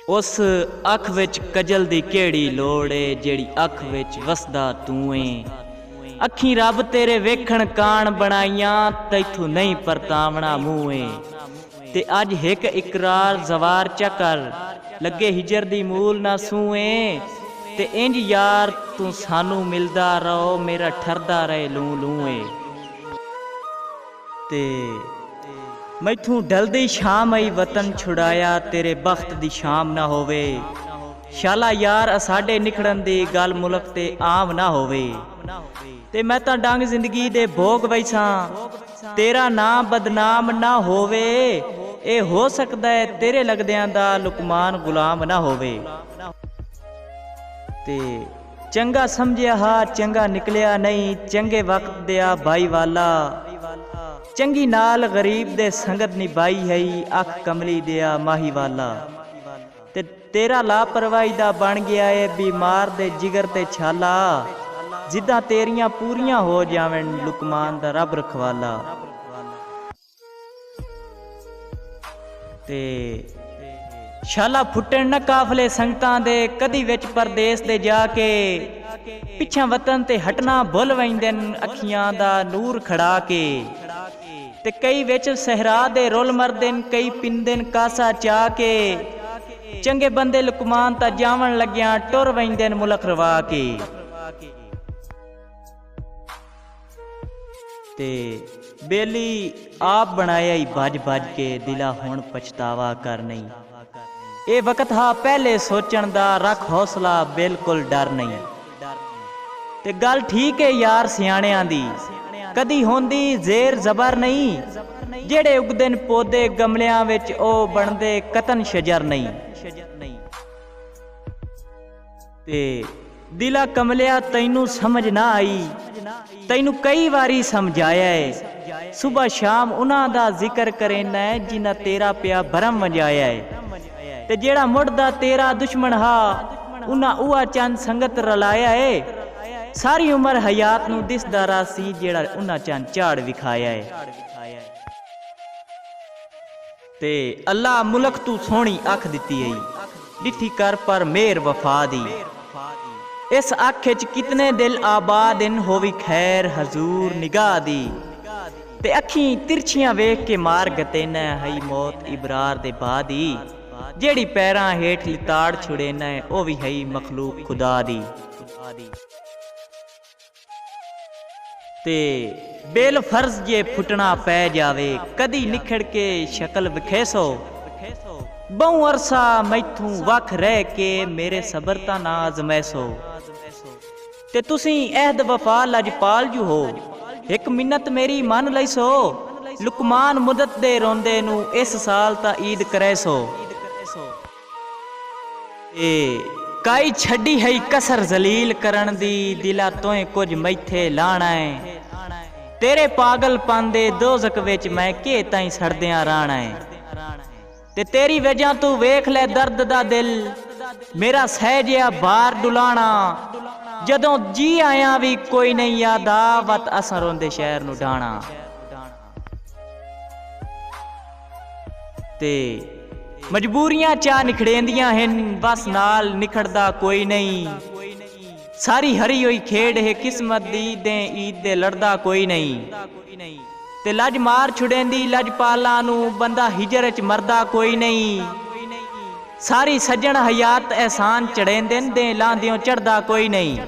उस अख विच कजल दी केड़ी लोड़ ए जेड़ी अख विच वसदा तू ए। अखी रब तेरे वेखण कान बनाइयां तैथू नहीं परतावना मूह ए। ते अज हिक इकरार जवार चकर लगे हिजर दी मूल ना सूए। ते इंज यार तू सानू मिलदा रहो मेरा ठरदा रहे लू लू ए। ते मैथू ढलदी शाम आई वतन छुड़ाया तेरे बख्त दी शाम ना होवे। शाला यार साडे निखड़न दी गल मुल्क ते आम ना होवे। ते मैं तां डंग जिंदगी दे भोग बैसा तेरा नाम बदनाम ना होवे। ए हो सकदा है तेरे लगदियां दा लुकमान गुलाम ना होवे। ते चंगा समझिया हा चंगा निकलिया नहीं चंगे वक्त दिया भाई वाला। चंगी नाल गरीब दे संगत निभाई है अख कमली दिया माही वाला। ते तेरा लापरवाही दा बन गया है बीमार दे जिगर ते छाला। जिद्दां तेरियां पूरियां हो जावन लुकमान दा रब रखवाला। ते शाला फुटन न काफले संगतां दे कदी विच परदेस दे जाके। पिछा वतन ते हटना भुल वैंदे अखियां दा नूर खड़ा के। ते कई विच सहरा दे रुल मरदन कई पिंदन कासा चा के। चंगे बंदे लुकमान ता जावन लग्या टुर वैंदन मुलक रवा के। ते बेली आप बनाया ही भज भज के दिला हुण पछतावा कर नहीं। ए वक्त हा पहले सोचण दा रख हौसला बिल्कुल डर नहीं। ते गल ठीक है यार सियाणियां दी कदी होंदी जेर जबर नहीं। जेड़े उगदन पौधे गमलियां विच ओ बनदे कतन शजर नहीं। ते दिला कमलिया तैनू समझ ना आई तैनू कई वारी समझाया है। सुबह शाम उन्हां दा जिक्र करेना है जिन्ना तेरा पिया भरम वजाया है। ते जेड़ा मुड़दा तेरा दुश्मन हा उन्हां उहा चंद संगत रलाया है। सारी उम्र हयात नू दिसदा रासी जेड़ा उन्हां चंद झाड़ विखाया है। ते अल्लाह मुल्क तू सोहनी अख दिती है डिठी कर पर मेहर वफा दी। इस अख च कितने दिल आबाद इन होवी खैर हजूर निगाह दी। ते अखी तिरछियां वेख के मार गतेना हई मौत इबरार दे बाद ही। जेड़ी पैरां हेठ लिताड़ छुड़ेना है ओ भी हई मखलूक खुदा दी। ते बेल फर्ज जे फुटना पै जावे कदी निखड़ के शक्ल विखेसो। बहु अरसा मैथू वख रह के मेरे सबर ता ना आजमैसो। ते तुसी अहद वफा लजपाल जू हो एक मिन्नत मेरी मन लैसो। लुकमान मुदत दे रोंदे नू इस साल ता ईद करैसो। ए काई छड़ी है कसर जलील करन दी दिला तोए कुछ मैथे लाना है। तेरे पागल पांदे दोजक विच मैं के ताई सड़दियां राना है। ते तेरी वजह तू वेख ले दर्द दा दिल मेरा सहजिया बार डुलाना। जदों जी आया भी कोई नहीं यादा वत असां रोंदे शहर नू ढाणा। ते मजबूरियां चा निखड़ेंदियां हैं बस नाल निखड़दा कोई नहीं। सारी हरी हुई खेड है किस्मत दी दे ईद दे लड़दा कोई नहीं। ते लज मार छुड़ेंदी लजपाला नू बंदा हिजर च मरदा कोई नहीं। सारी सज्जन हयात एहसान चढ़ेंदे दे लांदियों चढ़दा कोई नहीं।